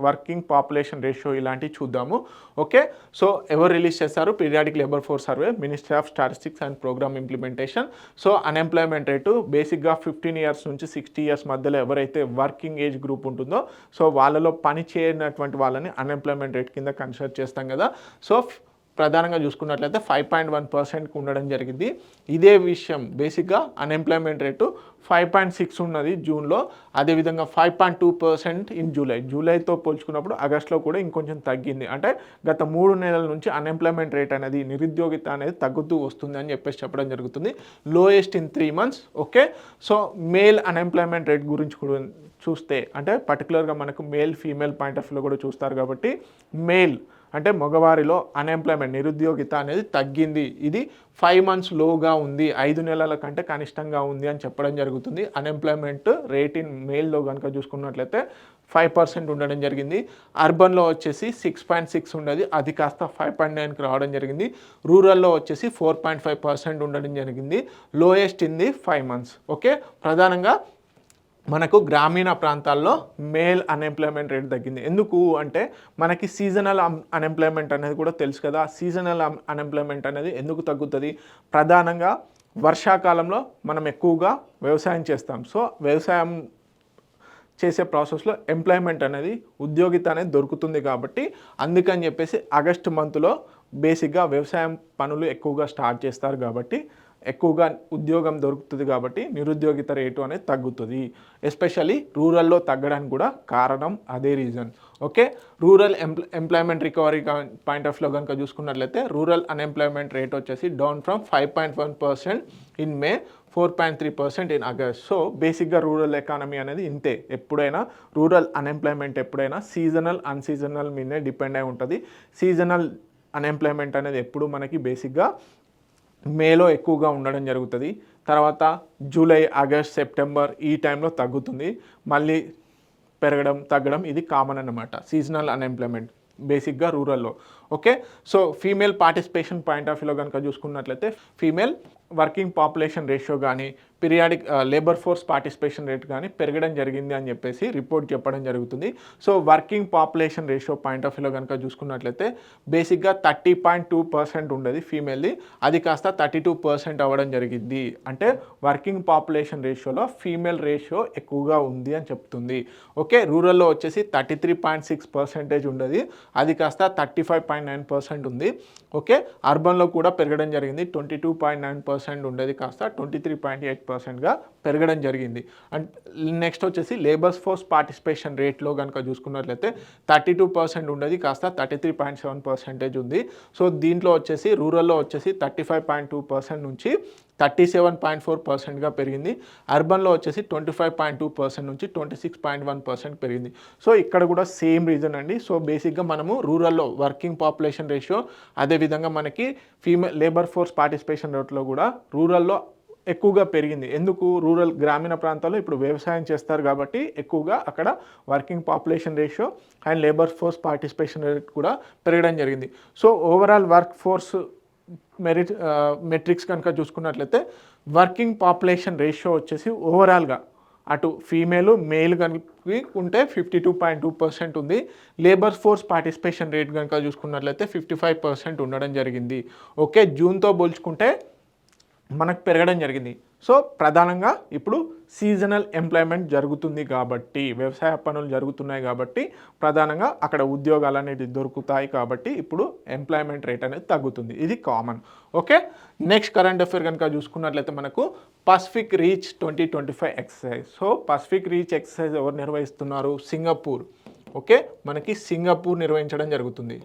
working population ratio ఇలాంటివి చూద్దాము. ఓకే, సో ఎవరు రిలీజ్ చేస్తారు? Periodic labour force survey, ministry of statistics and programme implementation. So unemployment rate బేసిక్గా 15 ఇయర్స్ నుంచి 60 ఇయర్స్ మధ్యలో ఎవరైతే వర్కింగ్ ఏజ్ గ్రూప్ ఉంటుందో సో వాళ్ళలో పని చేయనటువంటి వాళ్ళని అన్ఎంప్లాయ్మెంట్ రేట్ కింద కన్సిడర్ చేస్తాం కదా. సో ప్రధానంగా చూసుకున్నట్లయితే 5.1% ఉండడం జరిగింది. ఇదే విషయం బేసిక్గా అన్ఎంప్లాయ్మెంట్ రేటు 5.6 ఉన్నది జూన్లో, అదేవిధంగా 5.2% ఇన్ జూలైతో పోల్చుకున్నప్పుడు ఆగస్టులో కూడా ఇంకొంచెం తగ్గింది. అంటే గత 3 నెలల నుంచి అన్ఎంప్లాయ్మెంట్ రేట్ అనేది, నిరుద్యోగిత అనేది తగ్గుతూ వస్తుంది అని చెప్పడం జరుగుతుంది. Lowest in 3 months. Okay, so male unemployment rate గురించి కూడా చూస్తే, అంటే పర్టికులర్గా మనకు మేల్ ఫీమేల్ పాయింట్ ఆఫ్ వ్యూలో కూడా చూస్తారు కాబట్టి మేల్ అంటే మగవారిలో అన్ఎంప్లాయ్మెంట్, నిరుద్యోగిత అనేది తగ్గింది. ఇది 5 months లోగా ఉంది, 5 నెలల కంటే కనిష్టంగా ఉంది అని చెప్పడం జరుగుతుంది. అన్ఎంప్లాయ్మెంట్ రేట్ ఇన్ మేల్లో కనుక చూసుకున్నట్లయితే 5% ఉండడం జరిగింది. అర్బన్లో వచ్చేసి 6.6 ఉండేది, అది కాస్త 5.9కి రావడం జరిగింది. రూరల్లో వచ్చేసి 4.5% ఉండడం జరిగింది. Lowest in the 5 months. Okay, ప్రధానంగా మనకు గ్రామీణ ప్రాంతాల్లో మేల్ అన్ఎంప్లాయ్మెంట్ రేట్ తగ్గింది. ఎందుకు అంటే మనకి సీజనల్ అన్ఎంప్లాయ్మెంట్ అనేది కూడా తెలుసు కదా. సీజనల్ అన్ఎంప్లాయ్మెంట్ అనేది ఎందుకు తగ్గుతుంది? ప్రధానంగా వర్షాకాలంలో మనం ఎక్కువగా వ్యవసాయం చేస్తాం. సో వ్యవసాయం చేసే ప్రాసెస్లో ఎంప్లాయ్మెంట్ అనేది, ఉద్యోగిత అనేది దొరుకుతుంది కాబట్టి అందుకని చెప్పేసి ఆగస్టు మంత్లో బేసిక్గా వ్యవసాయం పనులు ఎక్కువగా స్టార్ట్ చేస్తారు కాబట్టి ఎక్కువగా ఉద్యోగం దొరుకుతుంది కాబట్టి నిరుద్యోగిత రేటు అనేది తగ్గుతుంది. ఎస్పెషల్లీ రూరల్లో తగ్గడానికి కూడా కారణం అదే reason. Okay, rural employment recovery point of వ్యూలో కనుక చూసుకున్నట్లయితే రూరల్ అన్ఎంప్లాయ్మెంట్ రేట్ వచ్చేసి down from 5.1% in May, 4.3% in August. So బేసిక్గా రూరల్ ఎకానమీ అనేది ఇంతే. ఎప్పుడైనా రూరల్ అన్ఎంప్లాయ్మెంట్ ఎప్పుడైనా సీజనల్ అన్సీజనల్ మీదే డిపెండ్ అయి ఉంటుంది. సీజనల్ అన్ఎంప్లాయ్మెంట్ అనేది ఎప్పుడు మనకి బేసిక్గా మేలో ఎక్కువగా ఉండడం జరుగుతుంది. తర్వాత జూలై, ఆగస్ట్, సెప్టెంబర్ ఈ టైంలో తగ్గుతుంది, మళ్ళీ పెరగడం తగ్గడం ఇది కామన్ అన్నమాట సీజనల్ అన్ఎంప్లాయ్మెంట్ బేసిక్గా రూరల్లో. Okay, so female participation point of వ్యూలో కనుక చూసుకున్నట్లయితే ఫీమేల్ వర్కింగ్ పాపులేషన్ రేషియో కానీ periodic labour force participation rate కానీ పెరగడం జరిగింది అని చెప్పేసి రిపోర్ట్ చెప్పడం జరుగుతుంది. So working population ratio point of వ్యూలో కనుక చూసుకున్నట్లయితే బేసిక్గా 30.2% ఉండేది ఫీమేల్ది, అది కాస్త 32% అవ్వడం జరిగింది. అంటే వర్కింగ్ పాపులేషన్ రేషియోలో ఫీమేల్ రేషియో ఎక్కువగా ఉంది అని చెప్తుంది. ఓకే, రూరల్లో వచ్చేసి 33.6% ఉండేది, అది కాస్త 35.9% ఉంది. ఓకే, అర్బన్లో కూడా పెరగడం జరిగింది, 22.9% ఉండేది కాస్త 23.8%గా పెరగడం జరిగింది. అండ్ నెక్స్ట్ వచ్చేసి లేబర్ ఫోర్స్ పార్టిసిపేషన్ రేట్లో కనుక చూసుకున్నట్లయితే 32% ఉండేది కాస్త 33.7% ఉంది. సో దీంట్లో వచ్చేసి రూరల్లో వచ్చేసి 35.2% నుంచి 37.4%గా పెరిగింది. అర్బన్లో వచ్చేసి 25.2% నుంచి 26.1% పెరిగింది. సో ఇక్కడ కూడా సేమ్ రీజన్ అండి. సో బేసిక్గా మనము రూరల్లో వర్కింగ్ పాపులేషన్ రేషియో, అదేవిధంగా మనకి ఫీమేల్ లేబర్ ఫోర్స్ పార్టిసిపేషన్ రేట్లో కూడా రూరల్లో ఎక్కువగా పెరిగింది. ఎందుకు? రూరల్ గ్రామీణ ప్రాంతాల్లో ఇప్పుడు వ్యవసాయం చేస్తారు కాబట్టి ఎక్కువగా అక్కడ working population ratio and labour force participation rate కూడా పెరగడం జరిగింది. So overall work force metrics కనుక చూసుకున్నట్లయితే వర్కింగ్ పాపులేషన్ రేషియో వచ్చేసి ఓవరాల్గా అటు ఫీమేల్ మేల్ కనుక ఉంటే 52.2% ఉంది. లేబర్ ఫోర్స్ పార్టిసిపేషన్ రేట్ కనుక చూసుకున్నట్లయితే 55% ఉండడం జరిగింది. ఓకే, జూన్తో పోల్చుకుంటే మనకు పెరగడం జరిగింది. సో ప్రధానంగా ఇప్పుడు సీజనల్ ఎంప్లాయ్మెంట్ జరుగుతుంది కాబట్టి, వ్యవసాయ పనులు జరుగుతున్నాయి కాబట్టి ప్రధానంగా అక్కడ ఉద్యోగాలు అనేది దొరుకుతాయి కాబట్టి ఇప్పుడు ఎంప్లాయ్మెంట్ రేట్ అనేది తగ్గుతుంది, ఇది common. Okay, next current affair కనుక చూసుకున్నట్లయితే మనకు Pacific reach 2025 exercise. So Pacific reach exercise ఎవరు నిర్వహిస్తున్నారు? సింగపూర్. ఓకే, మనకి సింగపూర్ నిర్వహించడం జరుగుతుంది.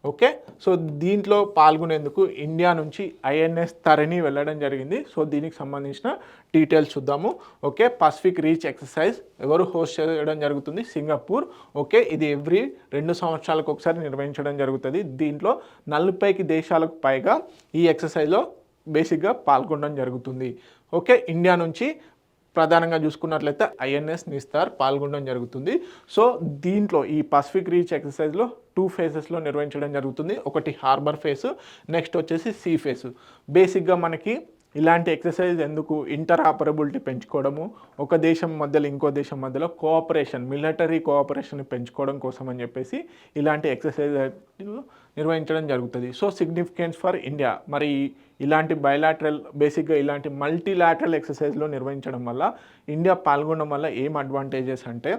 ఓకే, సో దీంట్లో పాల్గొనేందుకు ఇండియా నుంచి ఐఎన్ఎస్ తరిణి వెళ్ళడం జరిగింది. సో దీనికి సంబంధించిన డీటెయిల్స్ చూద్దాము. ఓకే, పసిఫిక్ రీచ్ ఎక్సర్సైజ్ ఎవరు హోస్ట్ చేయడం జరుగుతుంది? సింగపూర్. ఓకే, ఇది ఎవ్రీ 2 సంవత్సరాలకు ఒకసారి నిర్వహించడం జరుగుతుంది. దీంట్లో 40 దేశాలకు పైగా ఈ ఎక్సర్సైజ్లో బేసిక్గా పాల్గొనడం జరుగుతుంది. ఓకే, ఇండియా నుంచి ప్రధానంగా చూసుకున్నట్లయితే ఐఎన్ఎస్ నిస్తార్ పాల్గొనడం జరుగుతుంది. సో దీంట్లో ఈ పసిఫిక్ రీచ్ ఎక్సర్సైజ్లో 2 ఫేజెస్లో నిర్వహించడం జరుగుతుంది. ఒకటి హార్బర్ ఫేస్, నెక్స్ట్ వచ్చేసి సీ ఫేస్. బేసిక్గా మనకి ఇలాంటి ఎక్సర్సైజ్ ఎందుకు? ఇంటర్ ఆపరబిలిటీ పెంచుకోవడము, ఒక దేశం మధ్యలో ఇంకో దేశం మధ్యలో కోఆపరేషన్, మిలిటరీ కోఆపరేషన్ పెంచుకోవడం కోసం అని చెప్పేసి ఇలాంటి ఎక్సర్సైజ్ నిర్వహించడం జరుగుతుంది. So significance for India. మరి ఇలాంటి బయలాటరల్, బేసిక్గా ఇలాంటి మల్టీలాటరల్ ఎక్సర్సైజ్లో నిర్వహించడం వల్ల, ఇండియా పాల్గొనడం వల్ల ఏం అడ్వాంటేజెస్ అంటే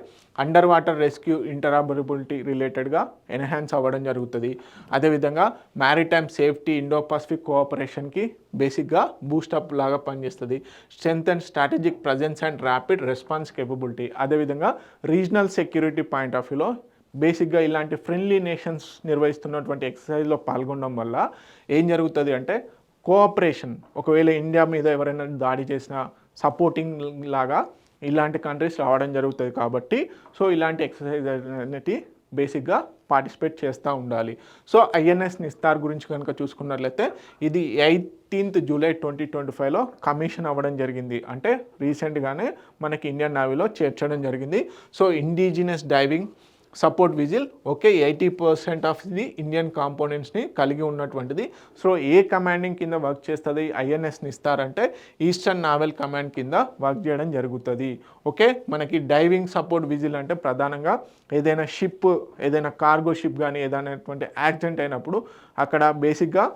అండర్ వాటర్ రెస్క్యూ ఇంటరాపరబిలిటీ రిలేటెడ్గా ఎన్హాన్స్ అవ్వడం జరుగుతుంది. అదేవిధంగా మ్యారిటైమ్ సేఫ్టీ, ఇండో పసిఫిక్ కోఆపరేషన్కి బేసిక్గా బూస్టప్ లాగా పనిచేస్తుంది. Strength and strategic presence and rapid response capability. అదేవిధంగా రీజనల్ సెక్యూరిటీ పాయింట్ ఆఫ్ వ్యూలో బేసిక్గా ఇలాంటి ఫ్రెండ్లీ నేషన్స్ నిర్వహిస్తున్నటువంటి ఎక్సర్సైజ్లో పాల్గొనడం వల్ల ఏం జరుగుతుంది అంటే కోఆపరేషన్, ఒకవేళ ఇండియా మీద ఎవరైనా దాడి చేసినా సపోర్టింగ్ లాగా ఇలాంటి కంట్రీస్ రావడం జరుగుతుంది. కాబట్టి సో ఇలాంటి ఎక్సర్సైజ్ అనేది బేసిక్గా పార్టిసిపేట్ చేస్తూ ఉండాలి. సో ఐఎన్ఎస్ నిస్తార్ గురించి కనుక చూసుకున్నట్లయితే ఇది 18 జూలై 2025లో కమిషన్ అవ్వడం జరిగింది. అంటే రీసెంట్గానే మనకి ఇండియన్ నేవీలో చేర్చడం జరిగింది. So indigenous diving support vessel, okay, 80% of the Indian కాంపోనెంట్స్ని కలిగి ఉన్నటువంటిది. సో ఏ కమాండింగ్ కింద వర్క్ చేస్తుంది ఐఎన్ఎస్ నిస్తార్ అంటే ఈస్టర్న్ నావల్ కమాండ్ కింద వర్క్ చేయడం జరుగుతుంది. ఓకే, మనకి డైవింగ్ సపోర్ట్ విజిల్ అంటే ప్రధానంగా ఏదైనా షిప్, ఏదైనా కార్గో షిప్ కానీ ఏదైనా యాక్సిడెంట్ అయినప్పుడు అక్కడ బేసిక్గా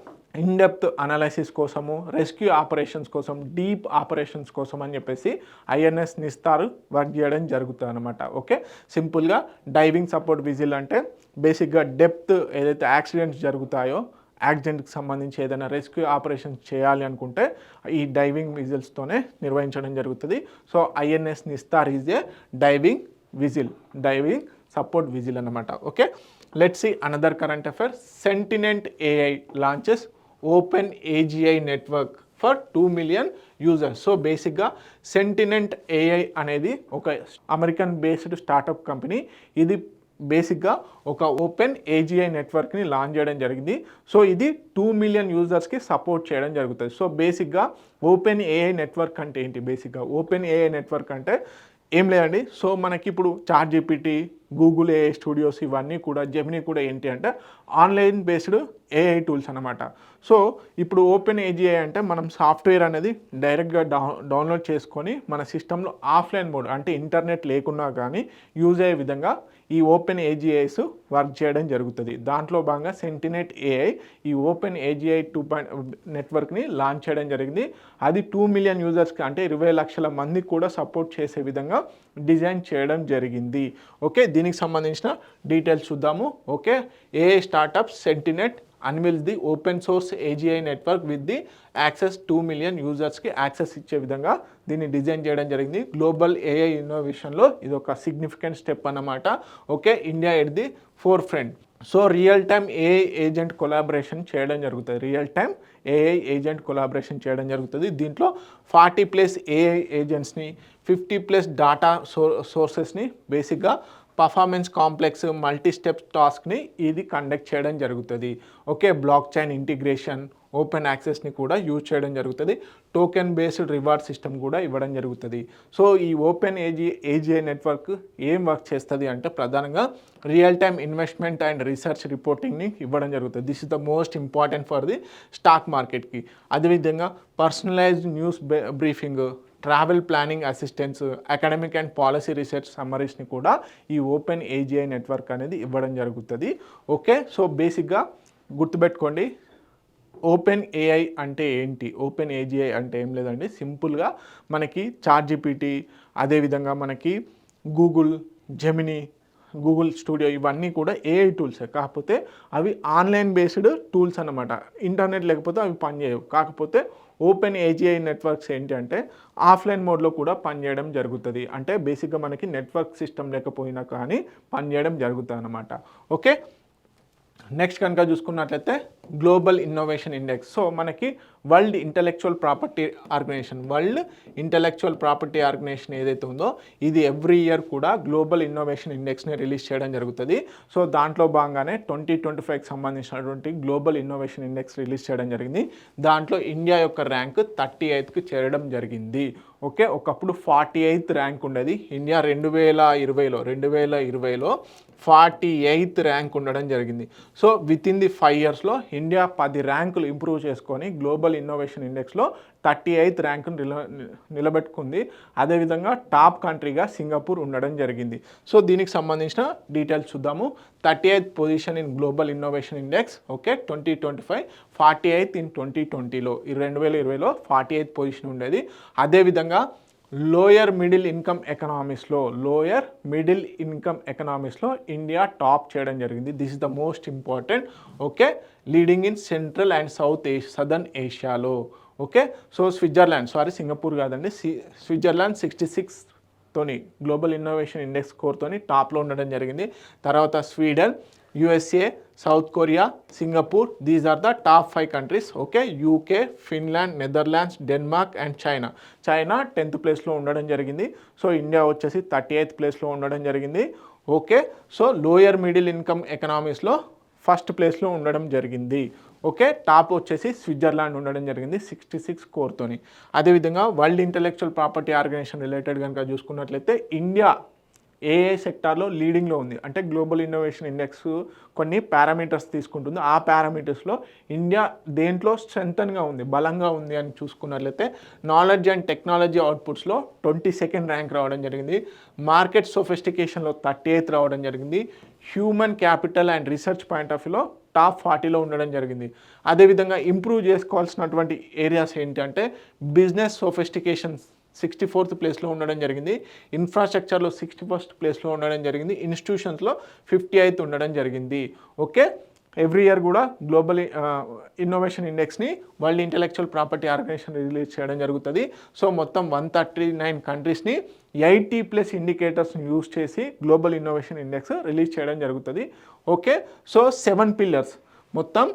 ఇన్డెప్త్ అనాలసిస్ కోసము, రెస్క్యూ ఆపరేషన్స్ కోసం, డీప్ ఆపరేషన్స్ కోసం అని చెప్పేసి ఐఎన్ఎస్ నిస్తార్ వర్క్ చేయడం జరుగుతుంది అనమాట. ఓకే, సింపుల్గా డైవింగ్ సపోర్ట్ విజిల్ అంటే బేసిక్గా డెప్త్ ఏదైతే యాక్సిడెంట్స్ జరుగుతాయో, యాక్సిడెంట్కి సంబంధించి ఏదైనా రెస్క్యూ ఆపరేషన్ చేయాలి అనుకుంటే ఈ డైవింగ్ విజిల్స్తోనే నిర్వహించడం జరుగుతుంది. So INS Nistar is a diving support vessel అనమాట. Okay, let's see another current affair. Sentient AI launches open AGI network for 2 million users. So బేసిక్గా సెంటినెంట్ ఏఐ అనేది ఒక అమెరికన్ బేస్డ్ స్టార్టప్ కంపెనీ. ఇది బేసిక్గా ఒక ఓపెన్ ఏజిఐ నెట్వర్క్ని లాంచ్ చేయడం జరిగింది. So ఇది 2 million యూజర్స్కి సపోర్ట్ చేయడం జరుగుతుంది. సో బేసిక్గా ఓపెన్ ఏఐ నెట్వర్క్ అంటే ఏంటి? బేసిక్గా ఓపెన్ ఏఐ నెట్వర్క్ అంటే ఏం లేదండి. సో మనకి ఇప్పుడు ChatGPT, Google AI studios, ఇవన్నీ కూడా, జెమినీ కూడా ఏంటి అంటే ఆన్లైన్ బేస్డ్ ఏఐ టూల్స్ అనమాట. సో ఇప్పుడు ఓపెన్ ఏజిఐ అంటే మనం సాఫ్ట్వేర్ అనేది డైరెక్ట్గా డౌన్లోడ్ చేసుకొని మన సిస్టంలో ఆఫ్లైన్ మోడ్ అంటే ఇంటర్నెట్ లేకున్నా కానీ యూజ్ అయ్యే విధంగా ఈ ఓపెన్ ఏజిఐస్ వర్క్ చేయడం జరుగుతుంది. దాంట్లో భాగంగా సెంటినెంట్ ఏఐ ఈ ఓపెన్ ఏజిఐ 2 నెట్వర్క్ని లాంచ్ చేయడం జరిగింది. అది 2 million యూజర్స్కి అంటే 20 లక్షల మందికి కూడా సపోర్ట్ చేసే విధంగా డిజైన్ చేయడం జరిగింది. ఓకే, దీనికి సంబంధించిన డీటెయిల్స్ చూద్దాము. Okay, AI startup Sentient unveil the open source AGI network with the access 2 million యూజర్స్కి యాక్సెస్ ఇచ్చే విధంగా దీన్ని డిజైన్ చేయడం జరిగింది. గ్లోబల్ ఏఐ ఇన్నోవేషన్లో ఇది ఒక సిగ్నిఫికెంట్ స్టెప్ అన్నమాట. Okay, India at the four front. So real time AI agent collaboration చేయడం జరుగుతుంది. దీంట్లో 40+ ఏఐ ఏజెంట్స్ని, 50+ డాటా సోర్సెస్ని, బేసిక్గా పర్ఫార్మెన్స్ కాంప్లెక్స్ మల్టీ స్టెప్ టాస్క్ని ఇది కండక్ట్ చేయడం జరుగుతుంది. Okay, block chain integration, open యాక్సెస్ని కూడా యూజ్ చేయడం జరుగుతుంది. టోకెన్ బేస్డ్ రివార్డ్ సిస్టమ్ కూడా ఇవ్వడం జరుగుతుంది. సో ఈ ఓపెన్ ఏజిఐ నెట్వర్క్ ఏం వర్క్ చేస్తుంది అంటే ప్రధానంగా real time investment and research రిపోర్టింగ్ని ఇవ్వడం జరుగుతుంది. This is the most important for the stock మార్కెట్కి. అదేవిధంగా personalised news briefing, travel planning assistance, academic and policy research సమ్మరీస్ని కూడా ఈ ఓపెన్ ఏజిఐ నెట్వర్క్ అనేది ఇవ్వడం జరుగుతుంది. ఓకే, సో బేసిక్గా గుర్తుపెట్టుకోండి, ఓపెన్ ఏఐ అంటే ఏంటి? ఓపెన్ ఏజిఐ అంటే ఏం లేదండి, సింపుల్గా మనకి చాట్ జీపీటీ, అదేవిధంగా మనకి గూగుల్, జెమినీ, గూగుల్ స్టూడియో, ఇవన్నీ కూడా ఏఐ టూల్సే. కాకపోతే అవి ఆన్లైన్ బేస్డ్ టూల్స్ అన్నమాట. ఇంటర్నెట్ లేకపోతే అవి పనిచేయవు. కాకపోతే ఓపెన్ ఏజిఐ నెట్వర్క్స్ ఏంటి అంటే ఆఫ్లైన్ మోడ్లో కూడా పనిచేయడం జరుగుతుంది. అంటే బేసిక్గా మనకి నెట్వర్క్ సిస్టమ్ లేకపోయినా కానీ పనిచేయడం జరుగుతుంది అన్నమాట. ఓకే, నెక్స్ట్ కనుక చూసుకున్నట్లయితే గ్లోబల్ ఇన్నోవేషన్ ఇండెక్స్. సో మనకి వరల్డ్ ఇంటలెక్చువల్ ప్రాపర్టీ ఆర్గనైజేషన్ ఏదైతే ఉందో ఇది ఎవ్రీ ఇయర్ కూడా గ్లోబల్ ఇన్నోవేషన్ ఇండెక్స్ని రిలీజ్ చేయడం జరుగుతుంది. సో దాంట్లో భాగంగానే 2025కి సంబంధించినటువంటి గ్లోబల్ ఇన్నోవేషన్ ఇండెక్స్ రిలీజ్ చేయడం జరిగింది. దాంట్లో ఇండియా యొక్క ర్యాంక్ 38కి చేరడం జరిగింది. ఓకే, ఒకప్పుడు 48th ర్యాంక్ ఉండేది. ఇండియా 2020లో 48th ర్యాంక్ ఉండడం జరిగింది. సో విత్ ఇన్ ది 5 yearsలో ఇండియా 10 ర్యాంకులు ఇంప్రూవ్ చేసుకొని గ్లోబల్ ఇన్నోవేషన్ ఇండెక్స్లో 38th ర్యాంకును నిలబెట్టుకుంది. అదేవిధంగా టాప్ కంట్రీగా సింగపూర్ ఉండడం జరిగింది. సో దీనికి సంబంధించిన డీటెయిల్స్ చూద్దాము. 38th position in global innovation index, okay, 2025, 48th in 2020లో, 2020లో 48th పొజిషన్ ఉండేది. అదేవిధంగా లోయర్ మిడిల్ ఇన్కమ్ ఎకనామీస్లో ఇండియా టాప్ చేయడం జరిగింది. This is the most important, okay, leading in central and southern ఏషియాలో, ఓకే. సో సింగపూర్ కాదండి, స్విట్జర్లాండ్ 66 తోని గ్లోబల్ ఇన్నోవేషన్ ఇండెక్స్ స్కోర్తోని టాప్లో ఉండడం జరిగింది. తర్వాత Sweden, USA, South Korea, Singapore, these are the top 5 countries, okay. UK, Finland, Netherlands, Denmark and China 10th ప్లేస్లో ఉండడం జరిగింది. సో ఇండియా వచ్చేసి 38th ప్లేస్లో ఉండడం జరిగింది, okay. So lower middle income ఎకనామీస్లో ఫస్ట్ ప్లేస్లో ఉండడం జరిగింది, ఓకే. టాప్ వచ్చేసి స్విట్జర్లాండ్ ఉండడం జరిగింది 66 స్కోర్తోని. అదేవిధంగా world intellectual property organisation related కనుక చూసుకున్నట్లయితే ఇండియా ఏ సెక్టార్లో లీడింగ్లో ఉంది అంటే గ్లోబల్ ఇన్నోవేషన్ ఇండెక్స్ కొన్ని పారామీటర్స్ తీసుకుంటుంది. ఆ పారామీటర్స్లో ఇండియా దేంట్లో స్ట్రెంగ్తన్గా ఉంది, బలంగా ఉంది అని చూసుకున్నట్లయితే నాలెడ్జ్ అండ్ టెక్నాలజీ అవుట్పుట్స్లో 22nd ర్యాంక్ రావడం జరిగింది. మార్కెట్ సోఫిస్టికేషన్లో 38th రావడం జరిగింది. Human capital and research point of వ్యూలో టాప్ 40లో ఉండడం జరిగింది. అదేవిధంగా ఇంప్రూవ్ చేసుకోవాల్సినటువంటి ఏరియాస్ ఏంటంటే బిజినెస్ సోఫిస్టికేషన్ 64th ప్లేస్లో ఉండడం జరిగింది. ఇన్ఫ్రాస్ట్రక్చర్లో 61st ప్లేస్లో ఉండడం జరిగింది. ఇన్స్టిట్యూషన్స్లో 58th ఉండడం జరిగింది, ఓకే. ఎవ్రీ ఇయర్ కూడా గ్లోబల్ ఇన్నోవేషన్ ఇండెక్స్ని world intellectual property organisation release చేయడం జరుగుతుంది. సో మొత్తం 139 కంట్రీస్ని 80+ ఇండికేటర్స్ని యూజ్ చేసి గ్లోబల్ ఇన్నోవేషన్ ఇండెక్స్ రిలీజ్ చేయడం జరుగుతుంది, ఓకే. సో 7 పిల్లర్స్, మొత్తం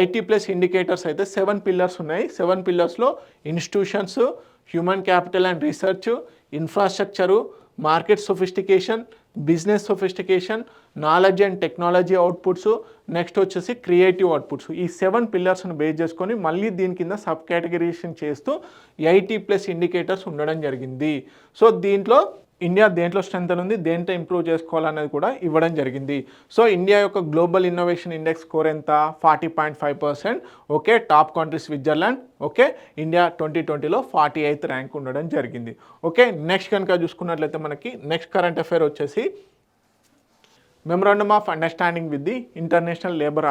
80+ ఇండికేటర్స్ అయితే 7 పిల్లర్స్ ఉన్నాయి. 7 పిల్లర్స్లో institutions, human capital and research, infrastructure, market sophistication, business sophistication, knowledge and technology outputs, next వచ్చేసి క్రియేటివ్ అవుట్పుట్స్. ఈ 7 పిల్లర్స్ను బేస్ చేసుకొని మళ్ళీ దీని కింద సబ్ కేటగిరీషన్ చేస్తూ 80+ ఇండికేటర్స్ ఉండడం జరిగింది. సో దీంట్లో ఇండియా దేంట్లో స్ట్రెంత్ ఉంది, దేంట్లో ఇంప్రూవ్ చేసుకోవాలనేది కూడా ఇవ్వడం జరిగింది. సో ఇండియా యొక్క గ్లోబల్ ఇన్నోవేషన్ ఇండెక్స్ స్కోర్ ఎంత, 40.5%, okay. Top country Switzerland, okay. India 2020లో 48th ర్యాంక్ ఉండడం జరిగింది, ఓకే. నెక్స్ట్ కనుక చూసుకున్నట్లయితే మనకి నెక్స్ట్ కరెంట్ అఫైర్ వచ్చేసి memorandum of understanding with the international labour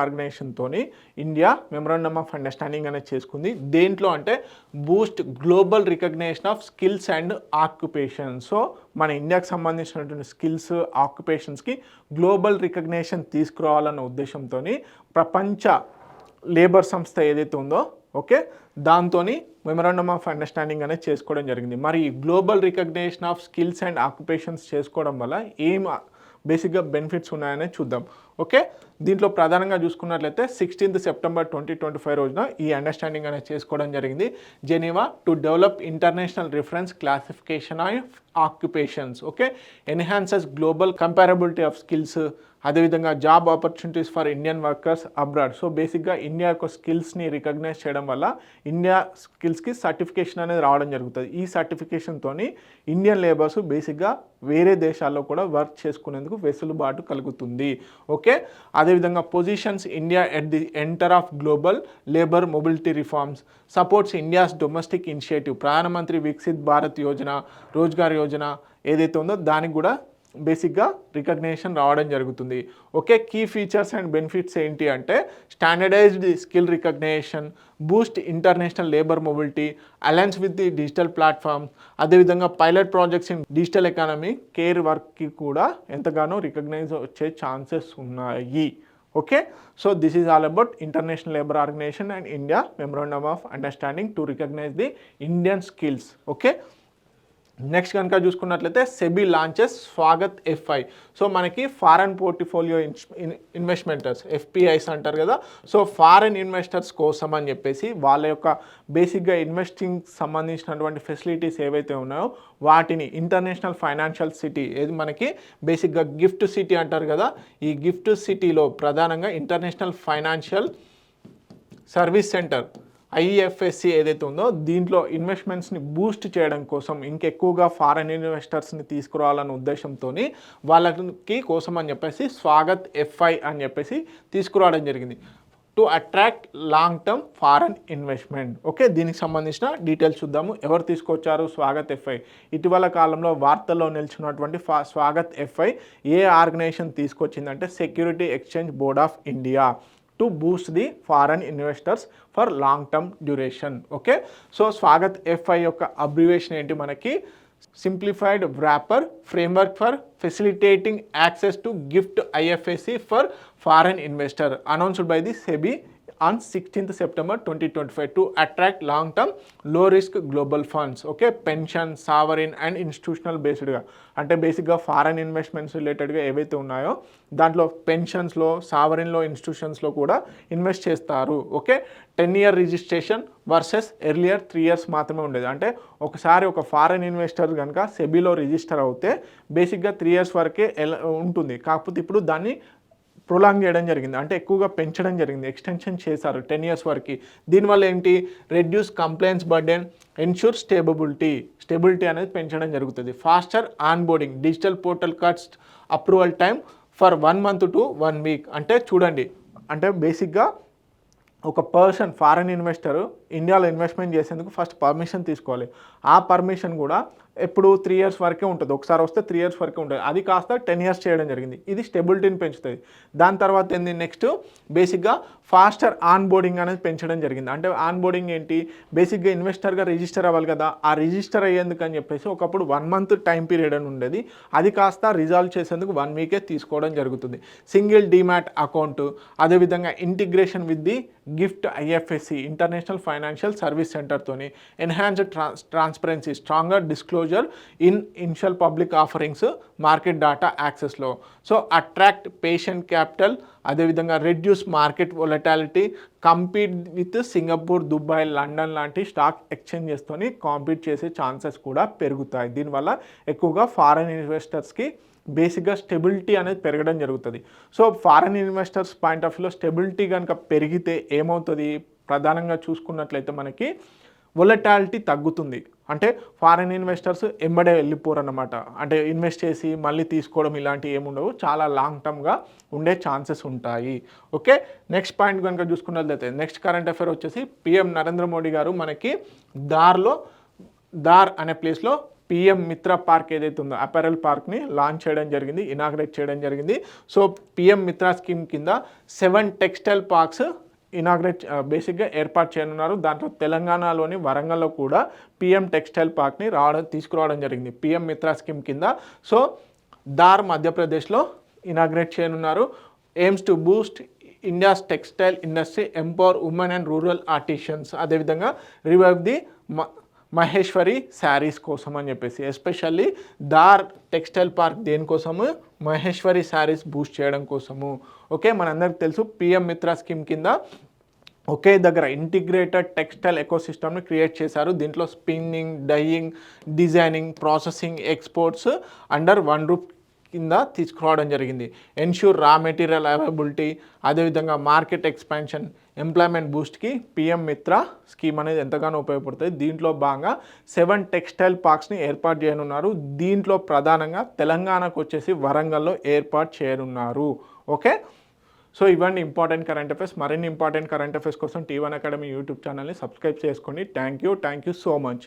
ఆర్గనైజేషన్తోని ఇండియా మెమరాండమ్ ఆఫ్ అండర్స్టాండింగ్ అనేది చేసుకుంది. దేంట్లో అంటే boost global recognition of skills and occupation. So మన ఇండియాకి సంబంధించినటువంటి స్కిల్స్, ఆక్యుపేషన్స్కి గ్లోబల్ రికగ్నేషన్ తీసుకురావాలన్న ఉద్దేశంతో ప్రపంచ లేబర్ సంస్థ ఏదైతే ఉందో, ఓకే, దాంతో మెమరాండమ్ ఆఫ్ అండర్స్టాండింగ్ అనేది చేసుకోవడం జరిగింది. మరి global recognition of skills and occupations చేసుకోవడం వల్ల ఏం బేసిక్గా బెనిఫిట్స్ ఉన్నాయనే చూద్దాం, ఓకే. దీంట్లో ప్రధానంగా చూసుకున్నట్లయితే 16th September 2025 రోజున ఈ అండర్స్టాండింగ్ అనేది చేసుకోవడం జరిగింది. Geneva to develop international reference classification of occupations, okay, enhances global comparability of skills, అదేవిధంగా job opportunities for Indian workers abroad. So బేసిక్గా ఇండియా యొక్క స్కిల్స్ని రికగ్నైజ్ చేయడం వల్ల ఇండియా స్కిల్స్కి సర్టిఫికేషన్ అనేది రావడం జరుగుతుంది. ఈ సర్టిఫికేషన్తో ఇండియన్ లేబర్స్ బేసిక్గా వేరే దేశాల్లో కూడా వర్క్ చేసుకునేందుకు వెసులుబాటు కలుగుతుంది, ఓకే. అదేవిధంగా positions India at the enter of global labour mobility reforms, supports India's domestic initiative, ప్రధానమంత్రి వికసిత్ భారత్ యోజన, రోజ్గార్ యోజన ఏదైతే ఉందో దానికి కూడా బేసిక్గా రికగ్నేషన్ రావడం జరుగుతుంది, okay. Key features and benefits ఏంటి అంటే standardised skill recognition, boost international labour mobility, alliance with the digital platform, అదేవిధంగా pilot projects in digital economy, care వర్క్కి కూడా ఎంతగానో రికగ్నైజ్ వచ్చే ఛాన్సెస్ ఉన్నాయి, okay. So this is all about international labour organisation and India memorandum of understanding to recognise the Indian skills, okay. Next కనుక చూసుకున్నట్లయితే SEBI launches Swagat FI. So మనకి foreign portfolio investmentors, FPIs అంటారు కదా. So foreign investors కోసం అని చెప్పేసి వాళ్ళ యొక్క బేసిక్గా ఇన్వెస్టింగ్ సంబంధించినటువంటి ఫెసిలిటీస్ ఏవైతే ఉన్నాయో వాటిని ఇంటర్నేషనల్ ఫైనాన్షియల్ సిటీ, ఏది మనకి బేసిక్గా గిఫ్ట్ సిటీ అంటారు కదా, ఈ గిఫ్ట్ సిటీలో ప్రధానంగా international financial service centre, IFSC ఏదైతే ఉందో దీంట్లో ఇన్వెస్ట్మెంట్స్ని బూస్ట్ చేయడం కోసం ఇంకెక్కువగా ఫారెన్ ఇన్వెస్టర్స్ని తీసుకురావాలన్న ఉద్దేశంతో వాళ్ళకి కోసం అని చెప్పేసి స్వాగత్ ఎఫ్ఐ అని చెప్పేసి తీసుకురావడం జరిగింది to attract long term foreign investment. Okay, దీనికి సంబంధించిన డీటెయిల్స్ చూద్దాము. ఎవరు తీసుకొచ్చారు స్వాగత్ ఎఫ్ఐ? ఇటీవల కాలంలో వార్తల్లో నిలిచినటువంటి స్వాగత్ ఎఫ్ఐ ఏ ఆర్గనైజేషన్ తీసుకొచ్చిందంటే security exchange board of India to boost the foreign investors for long term duration. Okay, so Swagat FI యొక్క అబ్రివేషన్ ఏంటి మనకి? Simplified wrapper framework for facilitating access to GIFT IFSC for foreign investor announced by the SEBI on 16th September 2025 to attract long term low risk global funds. Okay, pension, sovereign and institutional బేస్డ్గా అంటే బేసిక్గా foreign investments రిలేటెడ్గా ఏవైతే ఉన్నాయో దాంట్లో పెన్షన్స్లో, సావరిన్లో, ఇన్స్టిట్యూషన్స్లో కూడా invest చేస్తారు. Okay, 10 year registration versus earlier 3 years మాత్రమే ఉండేది. అంటే ఒకసారి ఒక ఫారెన్ ఇన్వెస్టర్ కనుక సెబీలో రిజిస్టర్ అవుతే బేసిక్గా 3 years వరకే ఉంటుంది. కాకపోతే ఇప్పుడు దాన్ని ప్రొలాంగ్ చేయడం జరిగింది, అంటే ఎక్కువగా పెంచడం జరిగింది, ఎక్స్టెన్షన్ చేశారు 10 years వరకు. దీనివల్ల ఏంటి? Reduce complaints burden, ensure stability అనేది పెంచడం జరుగుతుంది. Faster onboarding, digital portal cuts approval time for 1 month to 1 week. అంటే చూడండి, అంటే బేసిక్గా ఒక పర్సన్ ఫారెన్ ఇన్వెస్టర్ ఇండియాలో ఇన్వెస్ట్మెంట్ చేసేందుకు ఫస్ట్ పర్మిషన్ తీసుకోవాలి. ఆ పర్మిషన్ కూడా ఎప్పుడు 3 years వరకే ఉంటుంది. ఒకసారి వస్తే 3 years వరకే ఉంటుంది. అది కాస్త 10 years చేయడం జరిగింది. ఇది స్టెబిలిటీని పెంచుతుంది. దాని తర్వాత ఏంది? నెక్స్ట్ బేసిక్గా ఫాస్టర్ ఆన్ బోర్డింగ్ అనేది పెంచడం జరిగింది. అంటే ఆన్ బోర్డింగ్ ఏంటి? బేసిక్గా ఇన్వెస్టర్గా రిజిస్టర్ అవ్వాలి కదా, ఆ రిజిస్టర్ అయ్యేందుకు అని చెప్పేసి ఒకప్పుడు 1 month టైం పీరియడ్ అని ఉండేది. అది కాస్త రిజాల్వ్ చేసేందుకు 1 week తీసుకోవడం జరుగుతుంది. సింగిల్ డిమాట్ అకౌంట్, అదేవిధంగా integration with the GIFT IFSC international financial service సెంటర్తోని enhanced transparency, stronger disclosure in initial public offerings, market data యాక్సెస్లో. సో అట్రాక్ట్ పేషెంట్ క్యాపిటల్, అదేవిధంగా reduce market volatility, compete with Singapore, Dubai, London లాంటి stock ఎక్స్చేంజెస్తోని compete చేసే chances కూడా పెరుగుతాయి. దీనివల్ల ఎక్కువగా ఫారెన్ ఇన్వెస్టర్స్కి బేసిక్గా స్టెబిలిటీ అనేది పెరగడం జరుగుతుంది. So foreign investors point of వ్యూలో స్టెబిలిటీ కనుక పెరిగితే ఏమవుతుంది? ప్రధానంగా చూసుకున్నట్లయితే మనకి వొలటాలిటీ తగ్గుతుంది. అంటే ఫారెన్ ఇన్వెస్టర్స్ ఎంబడే వెళ్ళిపోరు అన్నమాట. అంటే ఇన్వెస్ట్ చేసి మళ్ళీ తీసుకోవడం ఇలాంటివి ఏముండవు, చాలా లాంగ్ టర్మ్గా ఉండే ఛాన్సెస్ ఉంటాయి. ఓకే, నెక్స్ట్ పాయింట్ కనుక చూసుకున్నట్లయితే నెక్స్ట్ కరెంట్ అఫైర్ వచ్చేసి పిఎం నరేంద్ర మోడీ గారు మనకి దార్ అనే ప్లేస్లో పిఎం మిత్ర పార్క్ ఏదైతే ఉందో అపారెల్ పార్క్ని లాంచ్ చేయడం జరిగింది, ఇనాగ్రేట్ చేయడం జరిగింది. సో పిఎం మిత్ర స్కీమ్ కింద 7 టెక్స్టైల్ పార్క్స్ ఇనాగ్రేట్ బేసిక్గా ఏర్పాటు చేయనున్నారు. దాంట్లో తెలంగాణలోని వరంగల్లో కూడా పిఎం టెక్స్టైల్ పార్క్ని తీసుకురావడం జరిగింది పిఎం మిత్ర స్కీమ్ కింద. సో దార్ మధ్యప్రదేశ్లో ఇనాగ్రేట్ చేయనున్నారు. Aims to boost India's textile industry, empower women and rural artisans, అదేవిధంగా రివైవ్ ది మహేశ్వరి శారీస్ కోసం అని చెప్పేసి. ఎస్పెషల్లీ దార్ టెక్స్టైల్ పార్క్ దేనికోసము? మహేశ్వరి శారీస్ బూస్ట్ చేయడం కోసము. ఓకే, మనందరికి తెలుసు పిఎం మిత్ర స్కీమ్ కింద ఒకే దగ్గర ఇంటిగ్రేటెడ్ టెక్స్టైల్ ఎకోసిస్టమ్ని క్రియేట్ చేశారు. దీంట్లో spinning, dyeing, designing, processing, exports under 1 roof కింద తీసుకురావడం జరిగింది. ఎన్ష్యూర్ రా మెటీరియల్ అవైలబిలిటీ, అదేవిధంగా మార్కెట్ ఎక్స్పాన్షన్, ఎంప్లాయ్మెంట్ బూస్ట్కి పిఎం మిత్ర స్కీమ్ అనేది ఎంతగానో ఉపయోగపడుతుంది. దీంట్లో భాగంగా 7 టెక్స్టైల్ పార్క్స్ని ఏర్పాటు చేయనున్నారు. దీంట్లో ప్రధానంగా తెలంగాణకు వచ్చేసి వరంగల్లో ఏర్పాటు చేయనున్నారు. ఓకే, సో ఇవన్నీ ఇంపార్టెంట్ కరెంట్ అఫైర్స్. మరిన్ని ఇంపార్టెంట్ కరెంట్ అఫైర్స్ కోసం T1 అకాడమీ యూట్యూబ్ ఛానల్ని సబ్స్క్రైబ్ చేసుకోండి. Thank you so much.